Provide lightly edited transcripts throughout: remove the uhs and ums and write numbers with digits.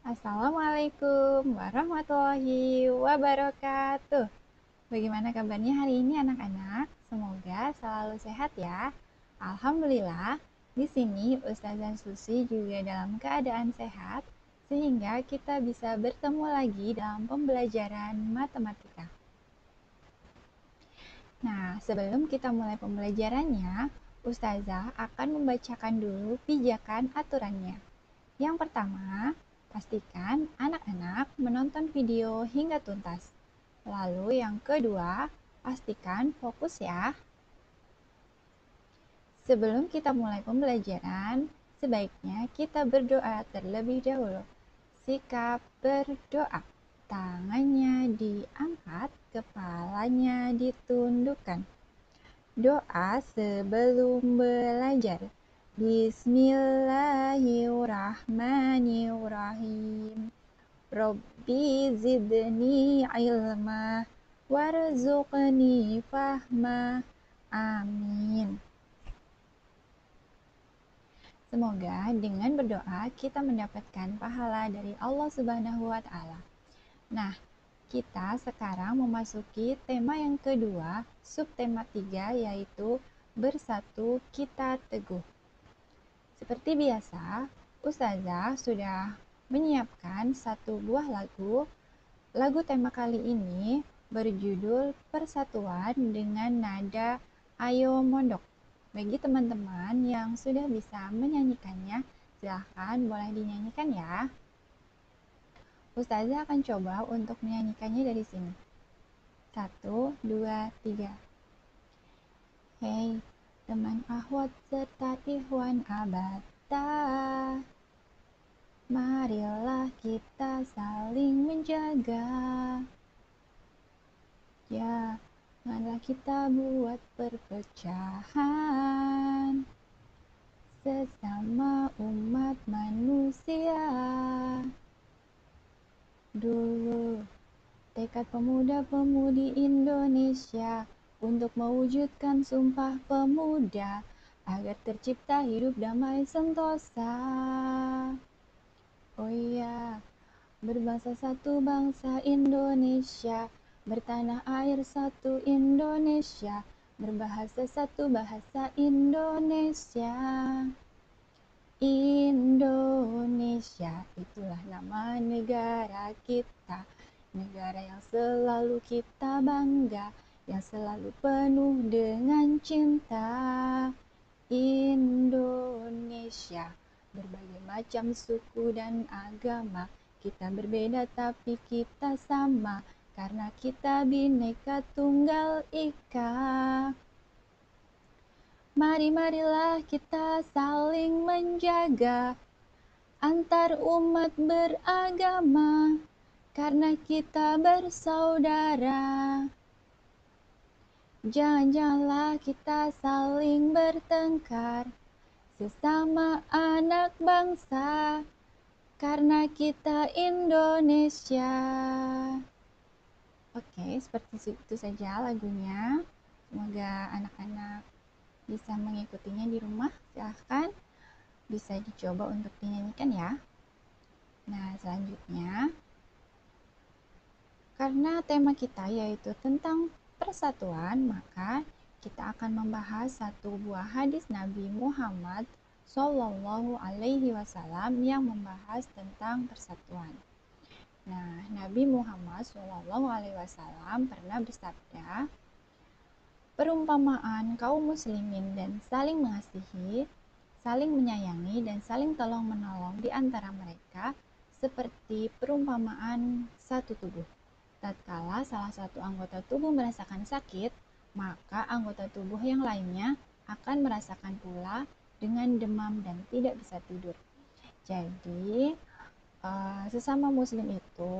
Assalamualaikum warahmatullahi wabarakatuh. Bagaimana kabarnya hari ini anak-anak? Semoga selalu sehat ya. Alhamdulillah, di sini Ustazah Susi juga dalam keadaan sehat sehingga kita bisa bertemu lagi dalam pembelajaran matematika. Nah, sebelum kita mulai pembelajarannya, Ustazah akan membacakan dulu pijakan aturannya. Yang pertama, pastikan anak-anak menonton video hingga tuntas. Lalu yang kedua, pastikan fokus ya. Sebelum kita mulai pembelajaran, sebaiknya kita berdoa terlebih dahulu. Sikap berdoa. Tangannya diangkat, kepalanya ditundukkan. Doa sebelum belajar. Bismillahirrahmanirrahim. Rabbi zidni ilma warzuqni fahma. Amin. Semoga dengan berdoa kita mendapatkan pahala dari Allah Subhanahu wa taala. Nah, kita sekarang memasuki tema yang kedua, subtema 3 yaitu bersatu kita teguh. Seperti biasa, Ustazah sudah menyiapkan satu buah lagu. Lagu tema kali ini berjudul Persatuan dengan nada Ayo Mondok. Bagi teman-teman yang sudah bisa menyanyikannya, silahkan boleh dinyanyikan ya. Ustazah akan coba untuk menyanyikannya dari sini. 1, 2, 3. Hei, teman ahwat serta ikhwan abata, marilah kita saling menjaga. Janganlah kita buat perpecahan sesama umat manusia. Dulu tekad pemuda-pemudi Indonesia untuk mewujudkan Sumpah Pemuda agar tercipta hidup damai sentosa. Oh iya, berbangsa satu bangsa Indonesia, bertanah air satu Indonesia, berbahasa satu bahasa Indonesia. Indonesia, itulah nama negara kita. Negara yang selalu kita bangga, yang selalu penuh dengan cinta. Indonesia, berbagai macam suku dan agama, kita berbeda tapi kita sama, karena kita Bhinneka Tunggal Ika. Marilah kita saling menjaga antar umat beragama, karena kita bersaudara. Janganlah kita saling bertengkar sesama anak bangsa, karena kita Indonesia. Oke, seperti itu saja lagunya. Semoga anak-anak bisa mengikutinya di rumah. Silahkan bisa dicoba untuk dinyanyikan ya. Nah, selanjutnya, karena tema kita yaitu tentang persatuan, maka kita akan membahas satu buah hadis Nabi Muhammad Shallallahu Alaihi Wasallam yang membahas tentang persatuan. Nah, Nabi Muhammad Shallallahu Alaihi Wasallam pernah bersabda, perumpamaan kaum muslimin dan saling mengasihi, saling menyayangi, dan saling tolong-menolong di antara mereka seperti perumpamaan satu tubuh. Tatkala salah satu anggota tubuh merasakan sakit, maka anggota tubuh yang lainnya akan merasakan pula dengan demam dan tidak bisa tidur. Jadi, sesama muslim itu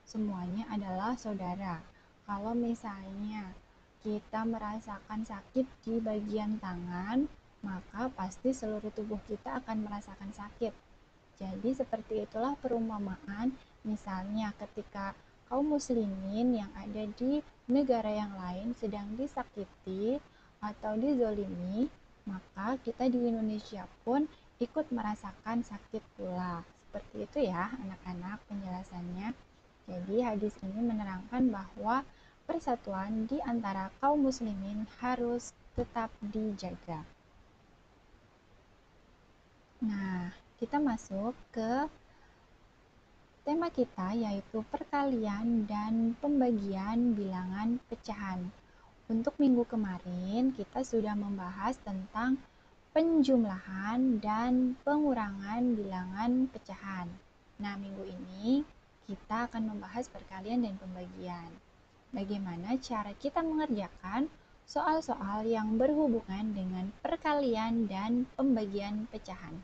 semuanya adalah saudara. Kalau misalnya kita merasakan sakit di bagian tangan, maka pasti seluruh tubuh kita akan merasakan sakit. Jadi seperti itulah perumpamaan, misalnya ketika kaum muslimin yang ada di negara yang lain sedang disakiti atau dizolimi, maka kita di Indonesia pun ikut merasakan sakit pula. Seperti itu ya anak-anak penjelasannya. Jadi hadis ini menerangkan bahwa persatuan di antara kaum muslimin harus tetap dijaga. Nah, kita masuk ke tema kita yaitu perkalian dan pembagian bilangan pecahan. Untuk minggu kemarin kita sudah membahas tentang penjumlahan dan pengurangan bilangan pecahan. Nah, minggu ini kita akan membahas perkalian dan pembagian. Bagaimana cara kita mengerjakan soal-soal yang berhubungan dengan perkalian dan pembagian pecahan.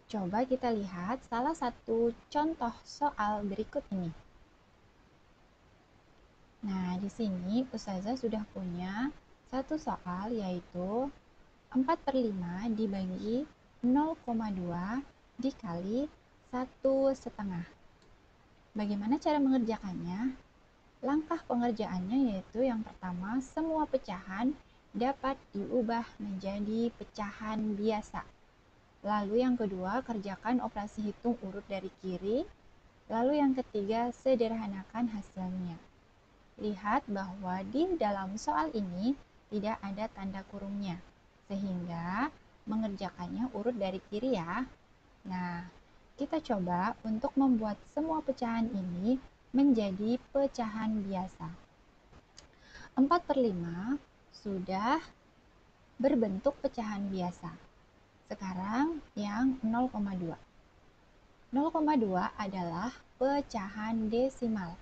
Coba kita lihat salah satu contoh soal berikut ini. Nah, di sini Ustazah sudah punya satu soal yaitu 4/5 dibagi 0,2 dikali 1/2. Bagaimana cara mengerjakannya? Langkah pengerjaannya yaitu yang pertama, semua pecahan dapat diubah menjadi pecahan biasa. Lalu yang kedua, kerjakan operasi hitung urut dari kiri. Lalu yang ketiga, sederhanakan hasilnya. Lihat bahwa di dalam soal ini tidak ada tanda kurungnya, sehingga mengerjakannya urut dari kiri ya. Nah, kita coba untuk membuat semua pecahan ini menjadi pecahan biasa. 4/5 sudah berbentuk pecahan biasa. Sekarang yang 0,2. 0,2 adalah pecahan desimal.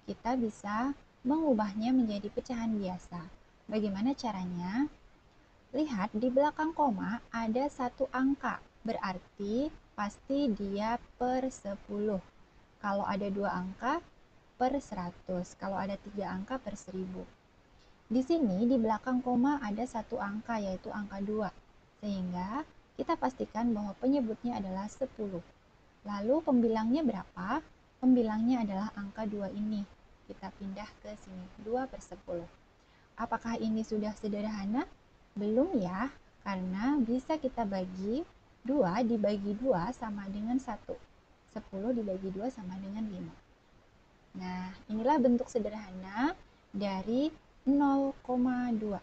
Kita bisa mengubahnya menjadi pecahan biasa. Bagaimana caranya? Lihat di belakang koma ada satu angka, berarti pasti dia per 10. Kalau ada 2 angka, per 100. Kalau ada 3 angka, per 1000. Di sini di belakang koma ada satu angka, yaitu angka 2. Sehingga kita pastikan bahwa penyebutnya adalah 10. Lalu pembilangnya berapa? Pembilangnya adalah angka 2 ini. Kita pindah ke sini, 2/10. Apakah ini sudah sederhana? Belum ya, karena bisa kita bagi 2 dibagi 2 sama dengan 1. 10 dibagi 2 sama dengan 5. Nah, inilah bentuk sederhana dari 0,2.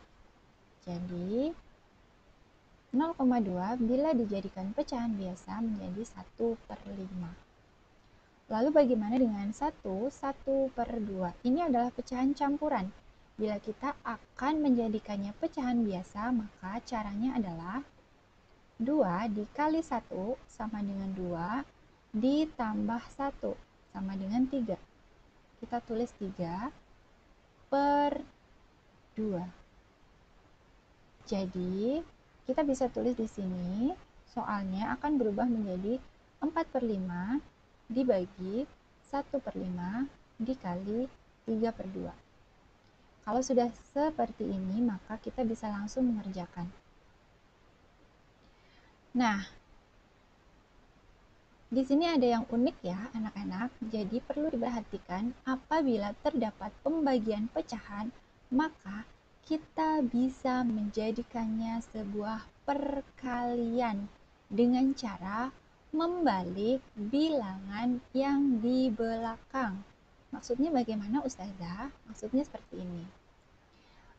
Jadi, 0,2 bila dijadikan pecahan biasa menjadi 1/5. Lalu bagaimana dengan 1/2? Ini adalah pecahan campuran. Bila kita akan menjadikannya pecahan biasa, maka caranya adalah 2 dikali 1 sama dengan 2 ditambah 1 sama dengan 3. Kita tulis 3/2. Jadi, kita bisa tulis di sini, soalnya akan berubah menjadi 4/5 dibagi 1/5 dikali 3/2. Kalau sudah seperti ini, maka kita bisa langsung mengerjakan. Nah, di sini ada yang unik ya anak-anak, jadi perlu diperhatikan apabila terdapat pembagian pecahan, maka kita bisa menjadikannya sebuah perkalian dengan cara membalik bilangan yang di belakang. Maksudnya bagaimana Ustazah? Maksudnya seperti ini.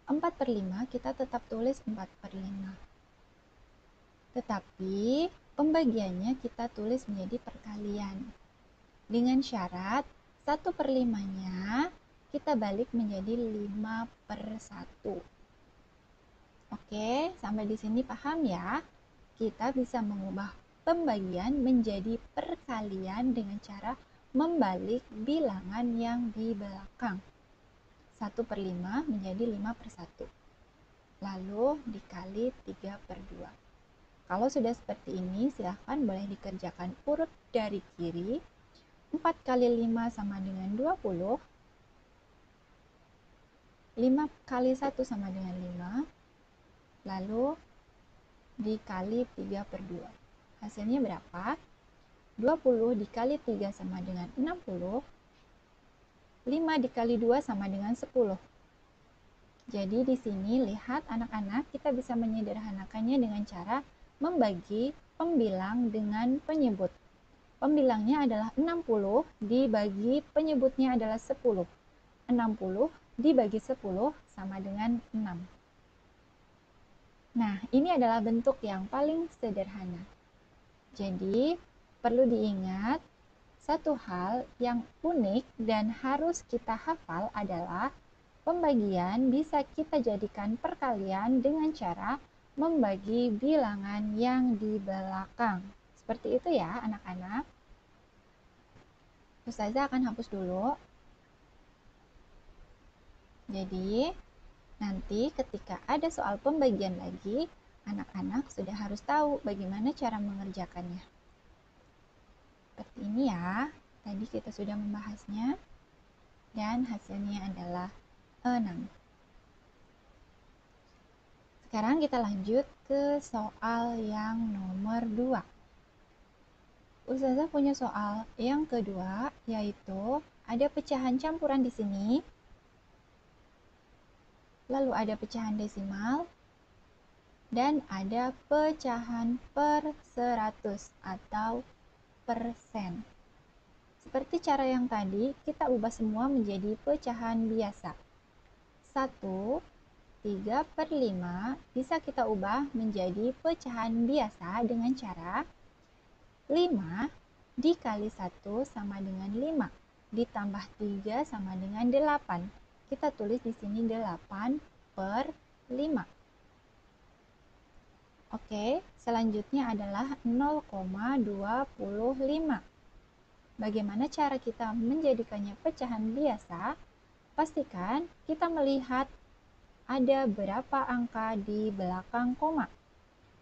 4/5 kita tetap tulis 4/5. Tetapi pembagiannya kita tulis menjadi perkalian. Dengan syarat 1/5-nya kita balik menjadi 5/1. Oke, sampai di sini paham ya? Kita bisa mengubah pembagian menjadi perkalian dengan cara membalik bilangan yang di belakang. 1/5 menjadi 5/1. Lalu dikali 3/2. Kalau sudah seperti ini, silahkan boleh dikerjakan urut dari kiri. 4 kali 5 sama dengan 20. 5 kali 1 sama dengan 5. Lalu dikali 3/2. Hasilnya berapa? 20 dikali 3 sama dengan 60. 5 dikali 2 sama dengan 10. Jadi di sini lihat anak-anak, kita bisa menyederhanakannya dengan cara membagi pembilang dengan penyebut. Pembilangnya adalah 60 dibagi penyebutnya adalah 10. 60 dibagi 10 sama dengan 6. Nah, ini adalah bentuk yang paling sederhana. Jadi, perlu diingat, satu hal yang unik dan harus kita hafal adalah pembagian bisa kita jadikan perkalian dengan cara membagi bilangan yang di belakang. Seperti itu ya, anak-anak. Ustazah akan hapus dulu. Jadi, nanti ketika ada soal pembagian lagi, anak-anak sudah harus tahu bagaimana cara mengerjakannya. Seperti ini ya, tadi kita sudah membahasnya, dan hasilnya adalah 6. Sekarang kita lanjut ke soal yang nomor 2. Ustazah punya soal yang kedua, yaitu ada pecahan campuran di sini, lalu ada pecahan desimal, dan ada pecahan per 100 atau persen. Seperti cara yang tadi, kita ubah semua menjadi pecahan biasa. 1, 3/5 bisa kita ubah menjadi pecahan biasa dengan cara 5 dikali 1 sama dengan 5, ditambah 3 sama dengan 8. Kita tulis di sini 8/5. Oke, selanjutnya adalah 0,25. Bagaimana cara kita menjadikannya pecahan biasa? Pastikan kita melihat ada berapa angka di belakang koma.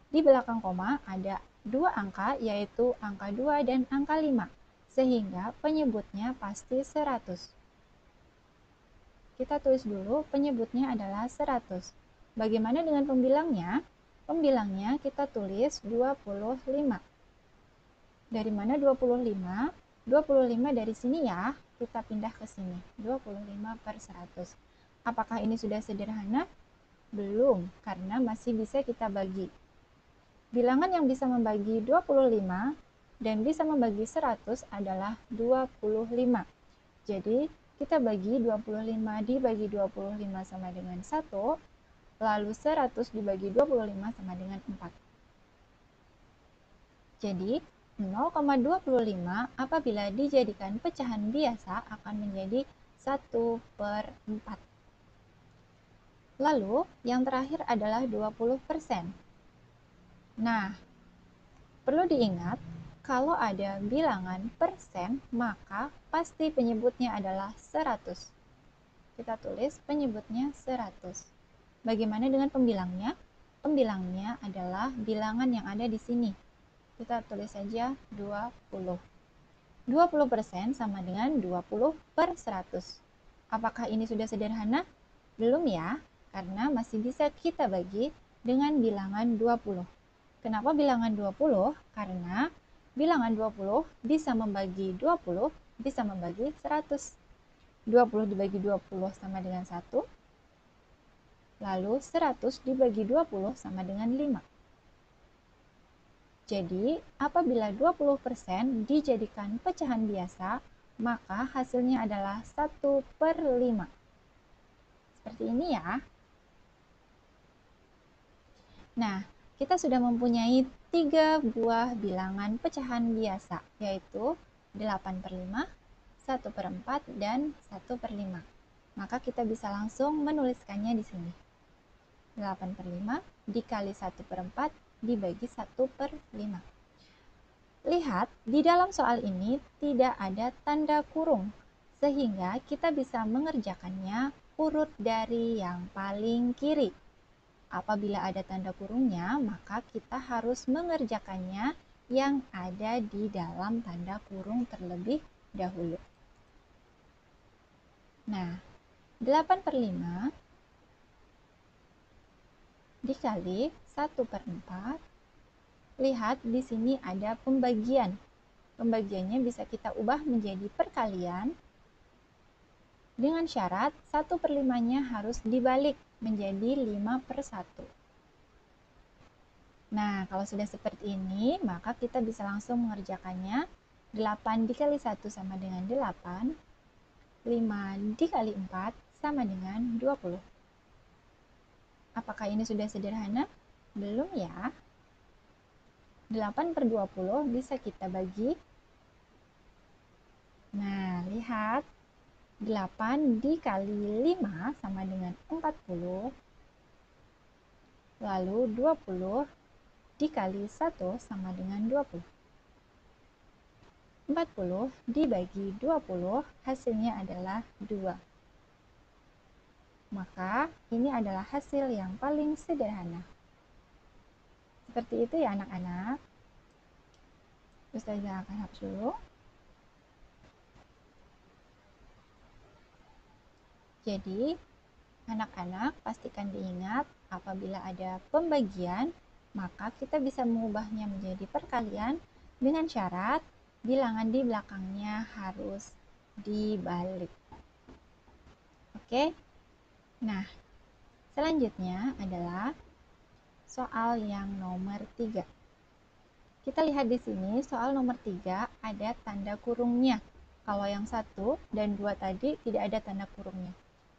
Di belakang koma ada 2 angka, yaitu angka 2 dan angka 5, sehingga penyebutnya pasti 100. Kita tulis dulu penyebutnya adalah 100. Bagaimana dengan pembilangnya? Pembilangnya kita tulis 25. Dari mana 25? 25 dari sini ya, kita pindah ke sini. 25/100. Apakah ini sudah sederhana? Belum, karena masih bisa kita bagi. Bilangan yang bisa membagi 25 dan bisa membagi 100 adalah 25. Jadi, kita bagi 25 dibagi 25 sama dengan 1, lalu 100 dibagi 25 sama dengan 4. Jadi, 0,25 apabila dijadikan pecahan biasa akan menjadi 1/4. Lalu, yang terakhir adalah 20%. Nah, perlu diingat, kalau ada bilangan persen, maka pasti penyebutnya adalah 100. Kita tulis penyebutnya 100. Bagaimana dengan pembilangnya? Pembilangnya adalah bilangan yang ada di sini. Kita tulis saja 20. 20% sama dengan 20/100. Apakah ini sudah sederhana? Belum ya, karena masih bisa kita bagi dengan bilangan 20. Kenapa bilangan 20? Karena bilangan 20 bisa membagi 20, bisa membagi 100. 20 dibagi 20 sama dengan 1, lalu 100 dibagi 20 sama dengan 5. Jadi, apabila 20% dijadikan pecahan biasa, maka hasilnya adalah 1/5. Seperti ini ya. Nah, kita sudah mempunyai 3 buah bilangan pecahan biasa, yaitu 8/5, 1/4, dan 1/5. Maka kita bisa langsung menuliskannya di sini. 8/5 dikali 1/4 dibagi 1/5. Lihat, di dalam soal ini tidak ada tanda kurung, sehingga kita bisa mengerjakannya urut dari yang paling kiri. Apabila ada tanda kurungnya, maka kita harus mengerjakannya yang ada di dalam tanda kurung terlebih dahulu. Nah, 8/5 dikali 1/4. Lihat di sini ada pembagian. Pembagiannya bisa kita ubah menjadi perkalian dengan syarat 1/5-nya harus dibalik menjadi 5/1. Nah, kalau sudah seperti ini, maka kita bisa langsung mengerjakannya. 8 dikali 1 sama dengan 8. 5 dikali 4 sama dengan 20. Apakah ini sudah sederhana? Belum ya. 8 per 20 bisa kita bagi. Nah, lihat. 8 dikali 5 sama dengan 40. Lalu 20 dikali 1 sama dengan 20. 40 dibagi 20 hasilnya adalah 2. Maka ini adalah hasil yang paling sederhana. Seperti itu ya anak-anak. Ustazah akan hapus dulu. Jadi, anak-anak pastikan diingat apabila ada pembagian, maka kita bisa mengubahnya menjadi perkalian dengan syarat bilangan di belakangnya harus dibalik. Oke? Nah, selanjutnya adalah soal yang nomor 3. Kita lihat di sini soal nomor 3 ada tanda kurungnya. Kalau yang 1 dan 2 tadi tidak ada tanda kurungnya.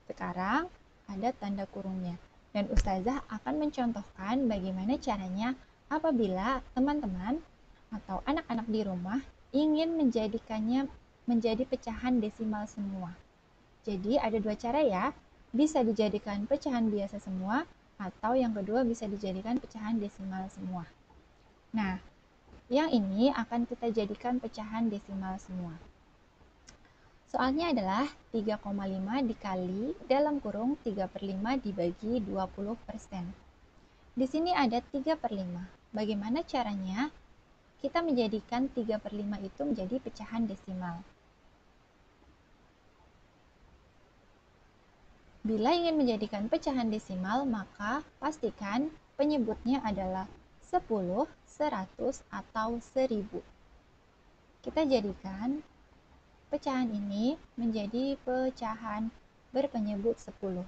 Sekarang ada tanda kurungnya. Dan Ustazah akan mencontohkan bagaimana caranya apabila teman-teman atau anak-anak di rumah ingin menjadikannya menjadi pecahan desimal semua. Jadi ada dua cara ya. Bisa dijadikan pecahan biasa semua atau yang kedua bisa dijadikan pecahan desimal semua. Nah, yang ini akan kita jadikan pecahan desimal semua. Soalnya adalah 3,5 dikali dalam kurung 3/5 dibagi 20%. Di sini ada 3/5. Bagaimana caranya kita menjadikan 3/5 itu menjadi pecahan desimal? Bila ingin menjadikan pecahan desimal, maka pastikan penyebutnya adalah 10, 100, atau 1000. Kita jadikan pecahan ini menjadi pecahan berpenyebut 10.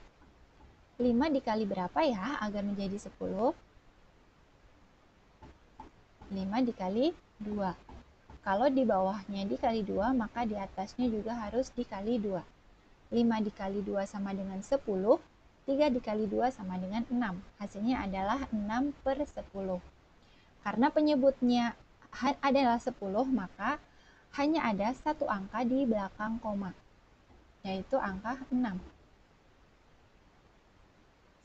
5 dikali berapa ya agar menjadi 10? 5 dikali 2. Kalau di bawahnya dikali 2, maka di atasnya juga harus dikali 2. 5 dikali 2 sama dengan 10, 3 dikali 2 sama dengan 6. Hasilnya adalah 6/10. Karena penyebutnya adalah 10, maka hanya ada satu angka di belakang koma, yaitu angka 6.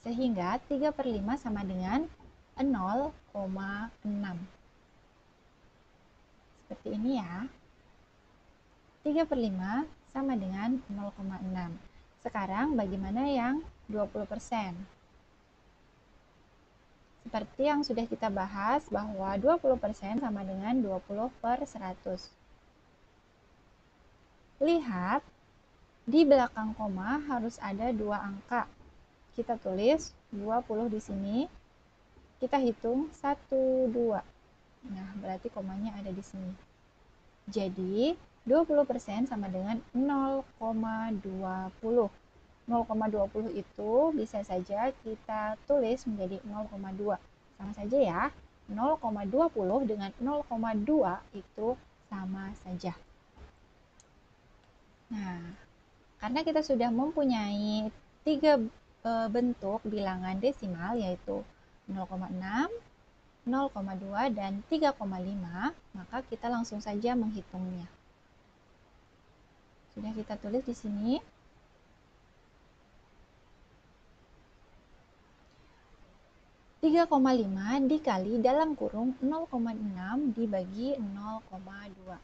Sehingga 3/5 sama dengan 0,6. Seperti ini ya. 3/5 sama dengan 0,6. Sekarang bagaimana yang 20%? Seperti yang sudah kita bahas bahwa 20% sama dengan 20/100. Lihat, di belakang koma harus ada dua angka. Kita tulis 20 di sini. Kita hitung 1, 2. Nah, berarti komanya ada di sini. Jadi, 20% sama dengan 0,20. 0,20 itu bisa saja kita tulis menjadi 0,2. Sama saja ya. 0,20 dengan 0,2 itu sama saja. Nah, karena kita sudah mempunyai 3 bentuk bilangan desimal yaitu 0,6, 0,2, dan 3,5, maka kita langsung saja menghitungnya. Sudah kita tulis di sini. 3,5 dikali dalam kurung 0,6 dibagi 0,2.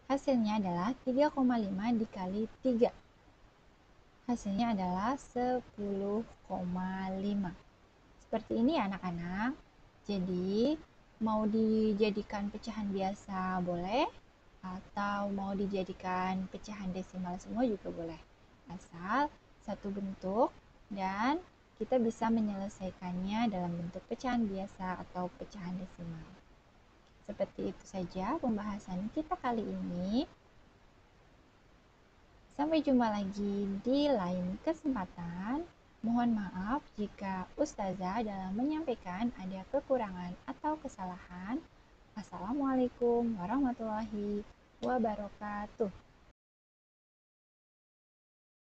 Hasilnya adalah 3,5 dikali 3. Hasilnya adalah 10,5. Seperti ini ya anak-anak. Jadi, mau dijadikan pecahan biasa boleh, atau mau dijadikan pecahan desimal semua juga boleh. Asal satu bentuk dan kita bisa menyelesaikannya dalam bentuk pecahan biasa atau pecahan desimal. Seperti itu saja pembahasan kita kali ini. Sampai jumpa lagi di lain kesempatan. Mohon maaf jika Ustazah dalam menyampaikan ada kekurangan atau kesalahan. Assalamualaikum warahmatullahi wabarakatuh.